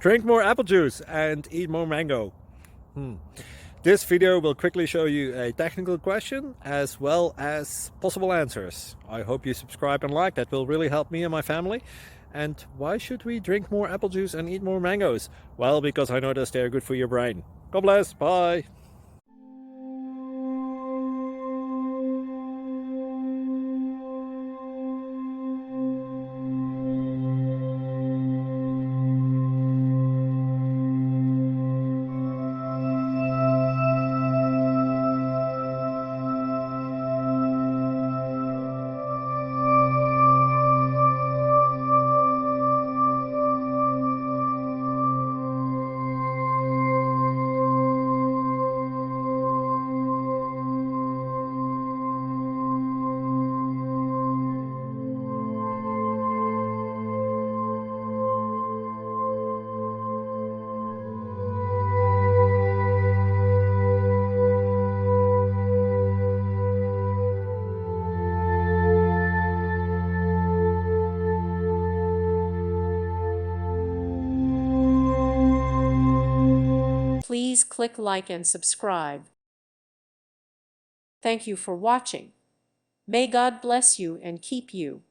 Drink more apple juice and eat more mango. This video will quickly show you a technical question as well as possible answers. I hope you subscribe and like, that will really help me and my family. And why should we drink more apple juice and eat more mangoes? Well, because I noticed they're good for your brain. God bless, bye! Please click like and subscribe. Thank you for watching. May God bless you and keep you.